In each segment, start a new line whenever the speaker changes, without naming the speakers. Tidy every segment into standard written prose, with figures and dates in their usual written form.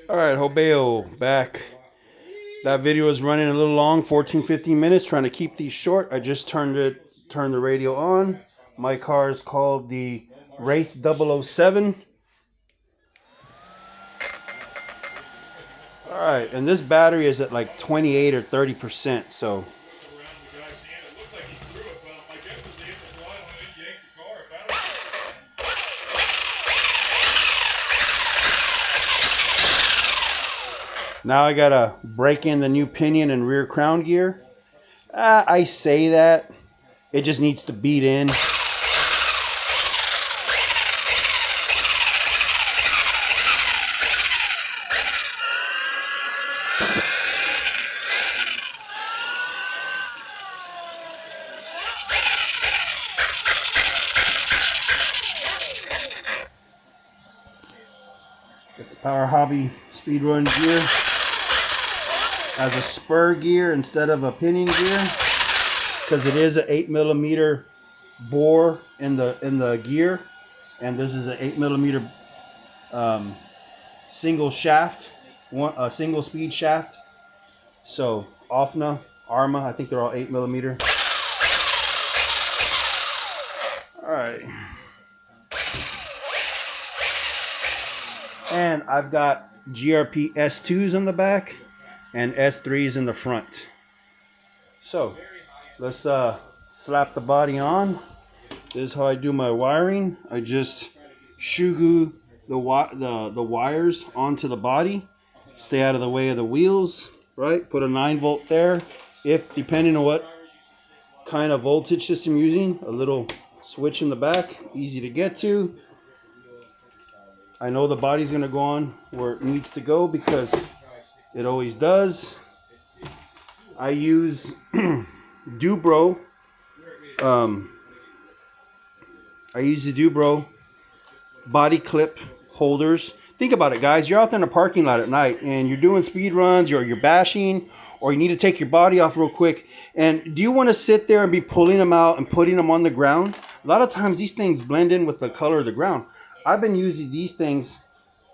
Alright, Hobao back. That video is running a little long, 14-15 minutes, trying to keep these short. I just turned the radio on. My car is called the Wraith 007. Alright, and this battery is at like 28 or 30%, so now I gotta break in the new pinion and rear crown gear. I say that. It just needs to beat in. Get the Power Hobby Speedrun gear as a spur gear instead of a pinion gear, because it is an 8mm bore in the gear, and this is an 8mm single shaft, a single speed shaft. So Offna, Arma, I think they're all 8mm. All right, and I've got GRP S2s on the back and S3s in the front. So let's slap the body on. This is how I do my wiring. I just shoe the wires onto the body, stay out of the way of the wheels, right? Put a 9-volt there. If depending on what kind of voltage system you're using, a little switch in the back, easy to get to. I know the body's gonna go on where it needs to go because it always does. I use Dubro. I use the Dubro body clip holders. Think about it, guys. You're out there in the parking lot at night and you're doing speed runs, or you're bashing, or you need to take your body off real quick. And do you want to sit there and be pulling them out and putting them on the ground? A lot of times these things blend in with the color of the ground. I've been using these things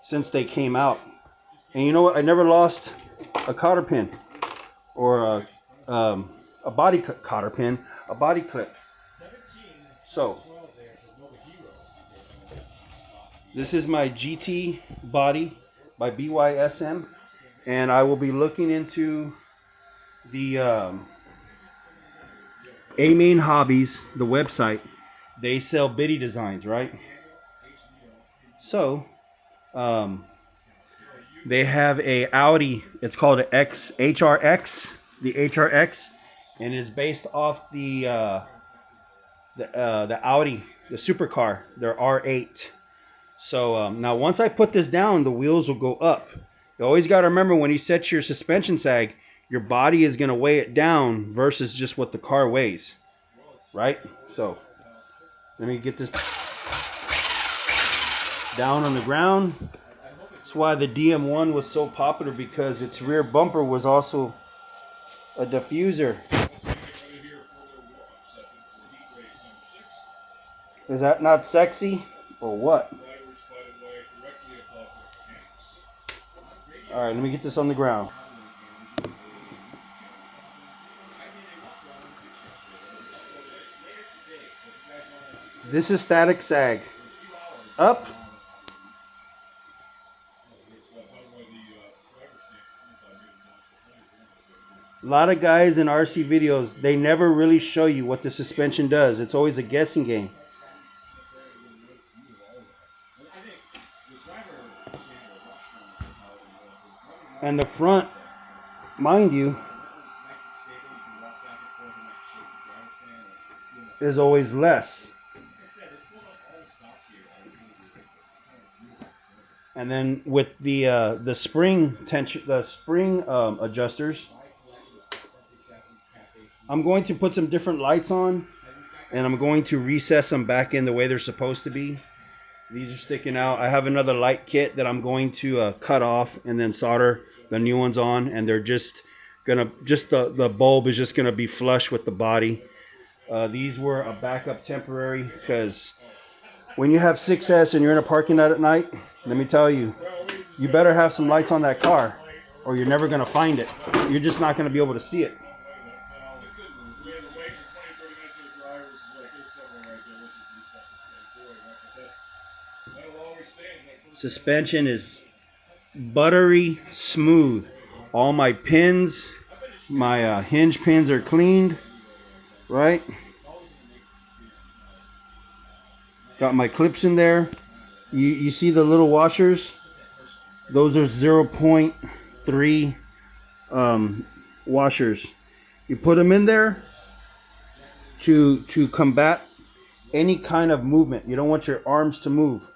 since they came out. And you know what? I never lost a cotter pin or a body cotter pin, a body clip. So this is my GT body by BYSM, and I will be looking into the A-Main Hobbies, the website. They sell biddy designs, right? So they have a Audi. It's called an HRX, the HRX, and it's based off the Audi, the supercar, their R8. So now once I put this down, the wheels will go up. You always got to remember, when you set your suspension sag, your body is going to weigh it down versus just what the car weighs, right? So let me get this down on the ground. That's why the DM1 was so popular, because its rear bumper was also a diffuser. Is that not sexy or what? All right, let me get this on the ground. This is static sag. Up. A lot of guys in RC videos, they never really show you what the suspension does. It's always a guessing game. And the front, mind you, is always less. And then with the spring tension, the spring adjusters, I'm going to put some different lights on, and I'm going to recess them back in the way they're supposed to be. These are sticking out. I have another light kit that I'm going to cut off and then solder the new ones on, and they're just gonna, the bulb is just gonna be flush with the body. These were a backup temporary, because when you have 6S and you're in a parking lot at night, let me tell you, you better have some lights on that car, or you're never gonna find it. You're just not gonna be able to see it. Suspension is buttery smooth. All my pins, my hinge pins are cleaned, right? Got my clips in there. You see the little washers? Those are 0.3 washers. You put them in there to combat any kind of movement. You don't want your arms to move.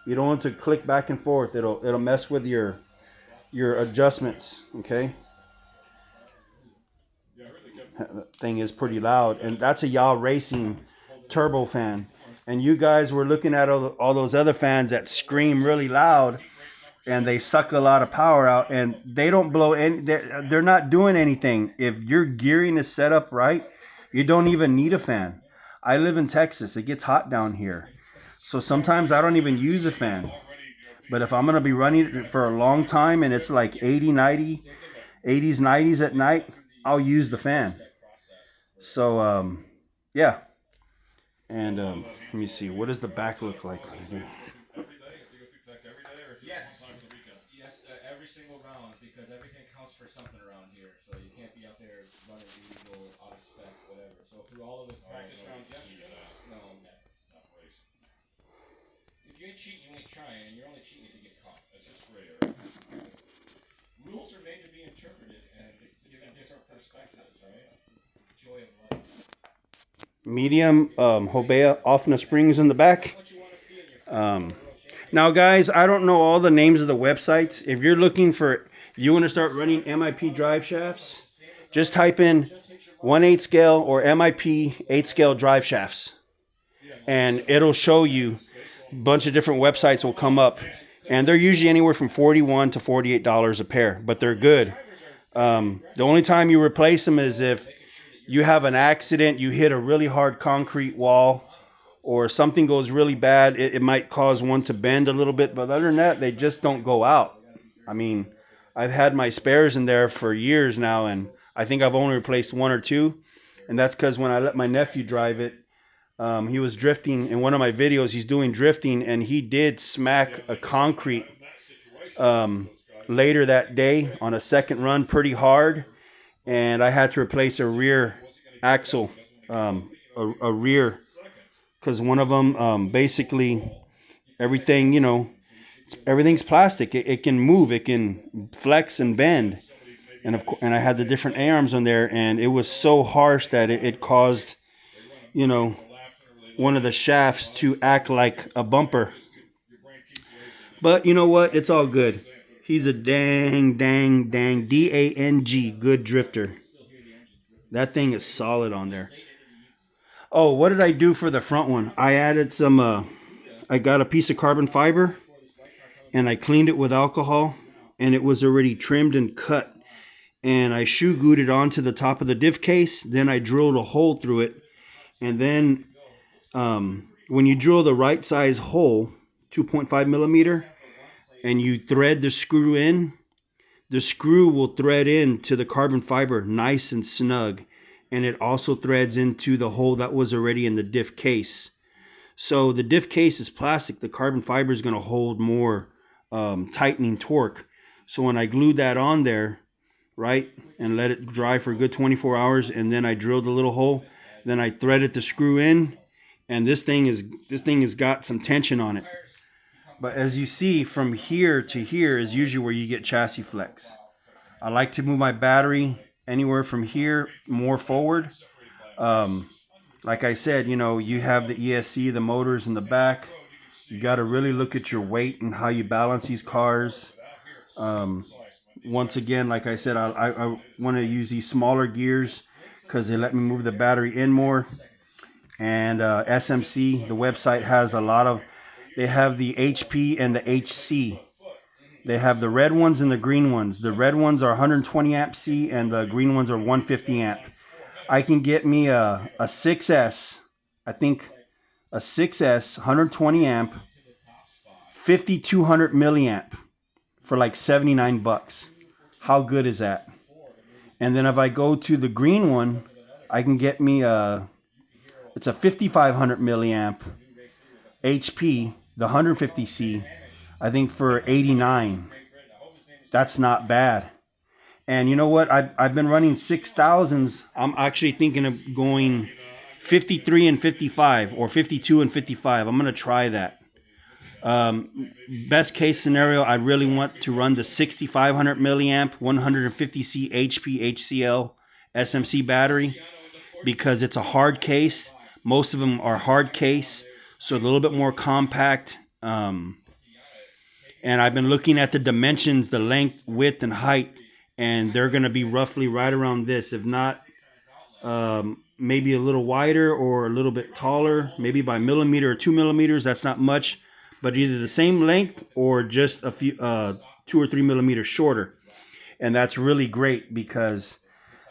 You don't want to click back and forth. It'll mess with your adjustments. Okay. That thing is pretty loud, and that's a Yaw Racing turbo fan. And you guys were looking at all those other fans that scream really loud, and they suck a lot of power out, and they don't blow any. They're not doing anything. If your gearing is set up right, you don't even need a fan. I live in Texas. It gets hot down here. So sometimes I don't even use a fan. But if I'm going to be running it for a long time and it's like 80, 90, 80s, 90s at night, I'll use the fan. So, yeah. And let me see. What does the back look like?
Yes, every single round, because everything counts for something around here. So you can't be out there running illegal, out of spec, whatever. So through all of the practice rounds yesterday, no. If you ain't cheating, you ain't trying, and you're only cheating if you get caught. That's just rare. Rules are made to be interpreted and given different perspectives, right? Joy of life.
Medium Hobao off in the springs in the back. Now, guys, I don't know all the names of the websites. If you're looking for, if you want to start running MIP drive shafts, just type in 1/8 scale or MIP 8 scale drive shafts, and it'll show you a bunch of different websites will come up, and they're usually anywhere from $41 to $48 a pair, but they're good. The only time you replace them is if you have an accident, you hit a really hard concrete wall, or something goes really bad. It might cause one to bend a little bit, but other than that, they just don't go out. I mean, I've had my spares in there for years now, and I think I've only replaced one or two, and that's because when I let my nephew drive it, he was drifting. In one of my videos, he's doing drifting, and he did smack a concrete later that day on a second run pretty hard, and I had to replace a rear axle, a rear, because one of them basically everything, everything's plastic. It can move, it can flex and bend, and and I had the different A-arms on there, and it was so harsh that it caused, one of the shafts to act like a bumper. But you know what? It's all good. He's a dang DANG good drifter. That thing is solid on there. Oh, what did I do for the front one? I added some, I got a piece of carbon fiber and I cleaned it with alcohol, and it was already trimmed and cut. And I shoe glued it onto the top of the diff case. Then I drilled a hole through it. And then when you drill the right size hole, 2.5 millimeter, and you thread the screw in, the screw will thread into the carbon fiber nice and snug. And it also threads into the hole that was already in the diff case. So the diff case is plastic. The carbon fiber is going to hold more tightening torque. So when I glued that on there, right, and let it dry for a good 24 hours, and then I drilled a little hole, then I threaded the screw in, and this thing has got some tension on it. But as you see, from here to here is usually where you get chassis flex. I like to move my battery anywhere from here more forward. Like I said, you have the ESC, the motors in the back. You got to really look at your weight and how you balance these cars. Once again, like I said, I want to use these smaller gears because they let me move the battery in more. And SMC, the website has a lot of, they have the HP and the HC. They have the red ones and the green ones. The red ones are 120 amp C and the green ones are 150 amp. I can get me a 6S, I think a 6S, 120 amp, 5200 milliamp for like 79 bucks. How good is that? And then if I go to the green one, I can get me it's a 5500 milliamp HP, the 150C, I think for 89. That's not bad. And you know what? I've been running 6000s. I'm actually thinking of going 53 and 55 or 52 and 55. I'm going to try that. Best case scenario, I really want to run the 6500 milliamp 150C HP HCl SMC battery because it's a hard case. Most of them are hard case, so a little bit more compact. And I've been looking at the dimensions, the length, width, and height, and they're going to be roughly right around this, if not maybe a little wider or a little bit taller, maybe by millimeter or 2 millimeters. That's not much, but either the same length or just a few 2 or 3 millimeters shorter. And that's really great because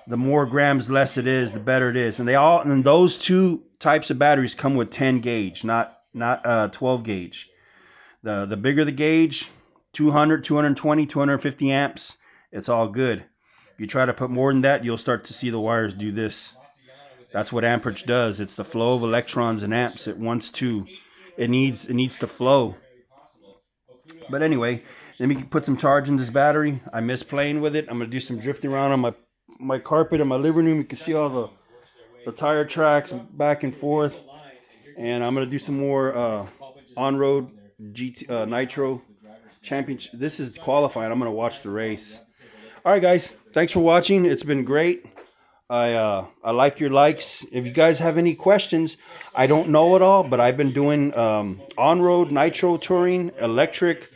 the more grams less it is, the better it is. And those two types of batteries come with 10 gauge, not 12 gauge. The bigger the gauge, 200, 220, 250 amps, it's all good. If you try to put more than that, you'll start to see the wires do this. That's what amperage does. It's the flow of electrons and amps. It needs to flow. But anyway, let me put some charge in this battery. I miss playing with it. I'm gonna do some drifting around on my carpet in my living room. You can see all the tire tracks back and forth. And I'm gonna do some more on-road GT Nitro Championship. This is qualified. I'm gonna watch the race. All right, guys. Thanks for watching. It's been great. I like your likes. If you guys have any questions, I don't know it all, but I've been doing on-road nitro touring, electric,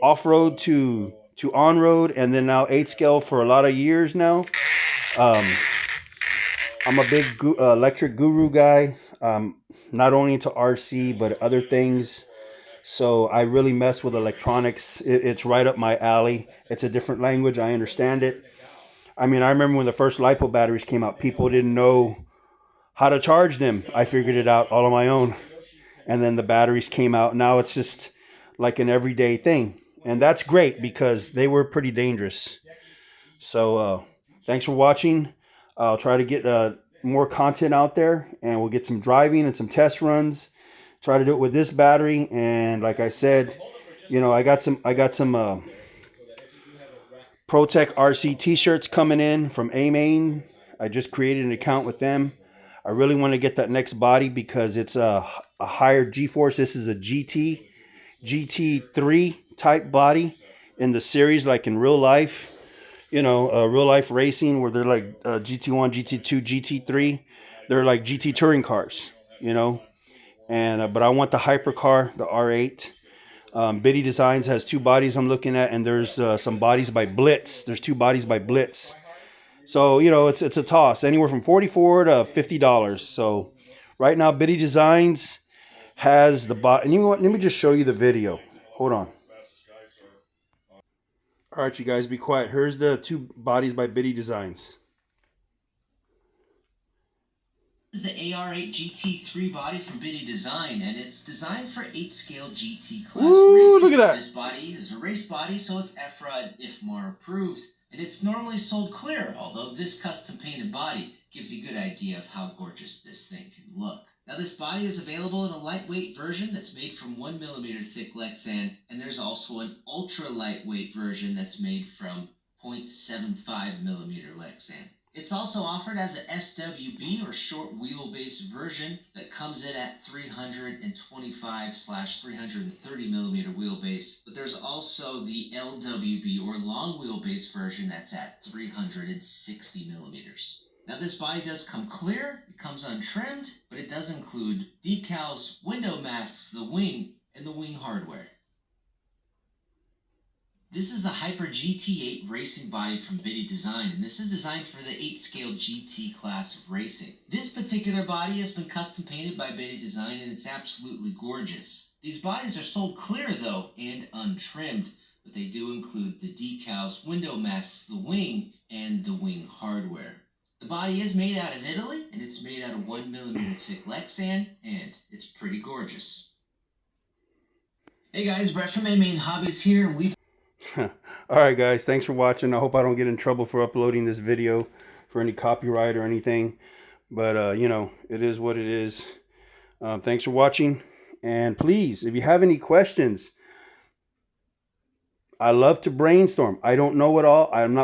off-road to on-road, and then now 8 scale for a lot of years now. I'm a big electric guru guy, not only into RC, but other things. So I really mess with electronics. It's right up my alley. It's a different language. I understand it. I mean, I remember when the first LiPo batteries came out, people didn't know how to charge them. I figured it out all on my own. And then the batteries came out. Now it's just like an everyday thing. And that's great because they were pretty dangerous. So thanks for watching. I'll try to get more content out there, and we'll get some driving and some test runs. Try to do it with this battery. And like I said, you know, I got some ProTech RC t-shirts coming in from A-Main. I just created an account with them. I really want to get that next body because it's a higher G-force. This is a GT3 type body in the series, like in real life, you know, real life racing where they're like GT1, GT2, GT3. They're like GT touring cars, you know. And but I want the hypercar, the R8. Biddy Designs has 2 bodies I'm looking at, and there's some bodies by Blitz. There's 2 bodies by Blitz. So, you know, it's a toss, anywhere from $44 to $50. So, right now, Biddy Designs has the bot. And you know what? Let me just show you the video. Hold on. All right, you guys, be quiet. Here's the 2 bodies by Biddy Designs.
This is the AR8 GT3 body from Biddy Design, and it's designed for 8-scale GT class racing.
Look at that.
This body is a race body, so it's FROD IFMAR approved, and it's normally sold clear, although this custom painted body gives you a good idea of how gorgeous this thing can look. Now, this body is available in a lightweight version that's made from 1mm thick Lexan, and there's also an ultra lightweight version that's made from 0.75mm Lexan. It's also offered as a SWB or short wheelbase version that comes in at 325/330mm wheelbase, but there's also the LWB or long wheelbase version that's at 360mm. Now, this body does come clear, it comes untrimmed, but it does include decals, window masks, the wing, and the wing hardware. This is the Hyper GT8 racing body from Biddy Design, and this is designed for the 8-scale GT class of racing. This particular body has been custom painted by Biddy Design, and it's absolutely gorgeous. These bodies are sold clear, though, and untrimmed, but they do include the decals, window masks, the wing, and the wing hardware. The body is made out of Italy, and it's made out of 1mm thick Lexan, and it's pretty gorgeous. Hey guys, Brett from A-Main Hobbies here, and we've
Alright guys, thanks for watching. I hope I don't get in trouble for uploading this video for any copyright or anything. But, you know, it is what it is. Thanks for watching. And please, if you have any questions, I love to brainstorm. I don't know it all. I'm not